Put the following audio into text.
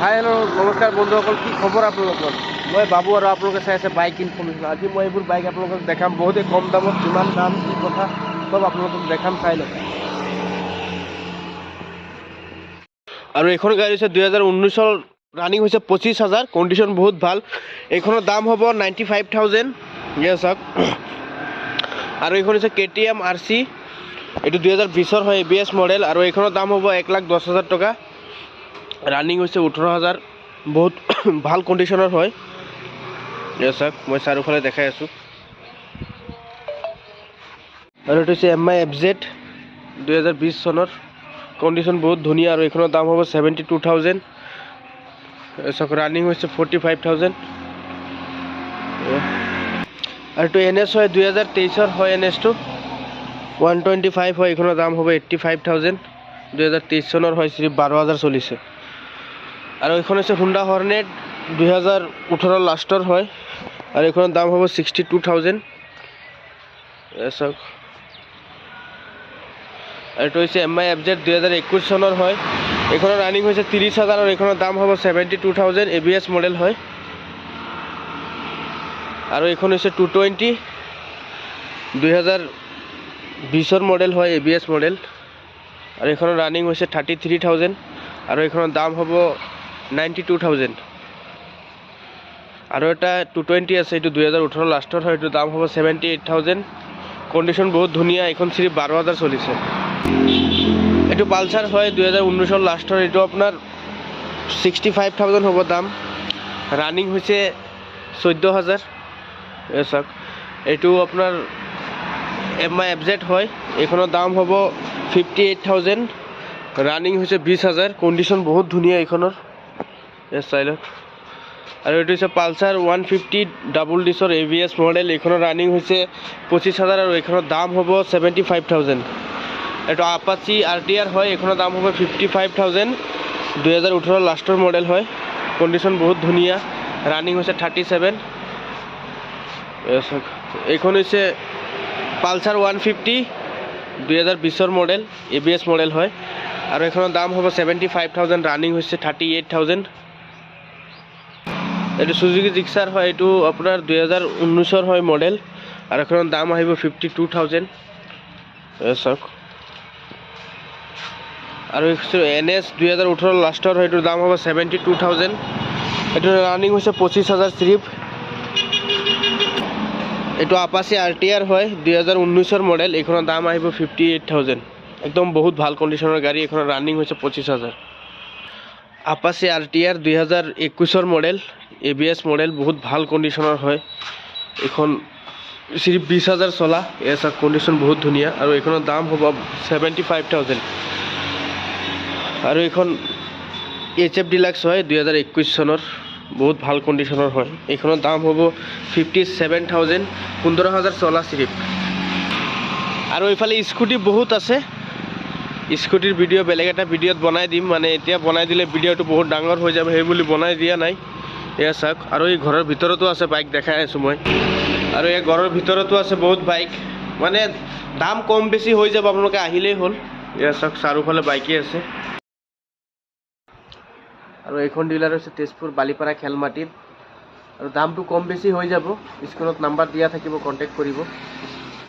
Hi hello' নমস্কাৰ বন্ধুসকল, কি খবৰ আপোনালোকৰ? মই বাবু আৰু আপোনালোকে চাই আছে বাইক ইনফৰ্মেশ্যন। আজি মই এইবোৰ বাইক আপোনালোকক দেখাম, বহুতেই কম দামত, কিমান দাম কি কথা চব আপোনালোকক দেখাম, চাই লওক। আৰু এইখন গাড়ী হৈছে 2019 ৰানিং হৈছে 25,000, কণ্ডিশ্যন বহুত ভাল। এইখনৰ দাম হ'ব 95,000। চাওক। আৰু এইখন হৈছে KTM RC, এইটো 2020 হয়, ABS মডেল। আৰু এইখনৰ দাম হ'ব 1,10,000 টকা। ৰানিং হৈছে 18,000, বহুত ভাল কণ্ডিশ্যনৰ হয়। চাওক, মই চাৰিওফালে দেখাই আছোঁ। আৰু এইটো হৈছে MI FZ 2020 চনৰ, কণ্ডিশ্যন বহুত ধুনীয়া। আৰু এইখনৰ দাম হ'ব 72,000। চাওক, ৰানিং হৈছে 45,000। আৰু এইটো NS হয়, 2023 হয়। NSটো 125 হয়, এইখনৰ দাম হ'ব 85,000। 2023 চনৰ হয়, 12,000 চলিছে। আৰু এইখন হৈছে হুণ্ডা হৰ্নেট, 2018 লাষ্টৰ হয়। আৰু এইখনৰ দাম হ'ব 62,000। চাওক। আৰু এইটো হৈছে MI FZ 2021 চনৰ হয়। এইখনৰ ৰানিং হৈছে 30,000 আৰু এইখনৰ দাম হ'ব 72,000, ABS মডেল হয়। আৰু এইখন হৈছে 220, 2020 মডেল হয়, ABS মডেল। আৰু এইখনৰ ৰানিং হৈছে 33,000 আৰু এইখনৰ দাম হ'ব 92,000। আৰু এটা 220 আছে, এইটো 2018 লাষ্টৰ হয়, এইটো দাম হ'ব 78,000। কণ্ডিশ্যন বহুত ধুনীয়া, এইখন 12,000 চলিছে। এইটো পালচাৰ হয়, 2019 লাষ্টৰ, এইটো আপোনাৰ 65,000 হ'ব দাম। ৰানিং হৈছে 14,000। চাওক, এইটো আপোনাৰ MI FZ হয়, এইখনৰ দাম হ'ব 58,000। ৰানিং হৈছে 20,000, কণ্ডিশ্যন বহুত ধুনীয়া এইখনৰ। চাই লওক। আৰু এইটো হৈছে পালচাৰ 150 ডাবল ডিছৰ ABS মডেল, এইখনৰ ৰানিং হৈছে 25,000 আৰু এইখনৰ দাম হ'ব 75,000। এইটো আপাচি RTR হয়, এইখনৰ দাম হ'ব 55,000। 2018 লাষ্টৰ মডেল হয়, কণ্ডিশ্যন বহুত ধুনীয়া। ৰানিং হৈছে 37। এইখন হৈছে পালচাৰ 150 2020 মডেল, ABS মডেল হয়। আৰু এইখনৰ দাম হ'ব 75,000, ৰানিং হৈছে 38,000। এইটো চুজুকি জিক্সাৰ হয়, এইটো আপোনাৰ 2019 হয় মডেল। আৰু এইখনৰ দাম আহিব 52,000। চাওক। আৰু NS 2018 লাষ্টৰ হয়, এইটোৰ দাম হ'ব 72,000। এইটো ৰানিং হৈছে 25,000 চিৰিপ। এইটো আপাচি RTR হয়, 2019 মডেল, এইখনৰ দাম আহিব 58,000। একদম বহুত ভাল কণ্ডিশ্যনৰ গাড়ী, এইখনৰ ৰানিং হৈছে 25,000। Apache RTR 2021 model, ABS model, বহুত ভাল কণ্ডিশ্যনৰ হয়। এইখন 20,000 চলা। চাওক, কণ্ডিশ্যন বহুত ধুনীয়া। আৰু এইখনৰ দাম হ'ব 75,000। আৰু এইখন HF ডিলাক্স হয়, 2021 চনৰ, বহুত ভাল কণ্ডিশ্যনৰ হয়। এইখনৰ দাম হ'ব 57,000, 15,000 চলা চিৰিপ। আৰু এইফালে স্কুটি বহুত আছে। স্কুটিৰ ভিডিঅ' বেলেগ এটা ভিডিঅ'ত বনাই দিম, মানে এতিয়া বনাই দিলে ভিডিঅ'টো বহুত ডাঙৰ হৈ যাব, সেই বুলি বনাই দিয়া নাই। এয়া চাওক। আৰু এই ঘৰৰ ভিতৰতো আছে বাইক, দেখাই আছোঁ মই। আৰু এই ঘৰৰ ভিতৰতো আছে বহুত বাইক, মানে দাম কম বেছি হৈ যাব, আপোনালোকে আহিলেই হ'ল। এয়া চাওক, চাৰিওফালে বাইকেই আছে। আৰু এইখন ডিলাৰ হৈছে তেজপুৰ বালিপাৰা খেলমাটিত। আৰু দামটো কম বেছি হৈ যাব, স্ক্ৰীনত নাম্বাৰ দিয়া থাকিব, কণ্টেক্ট কৰিব।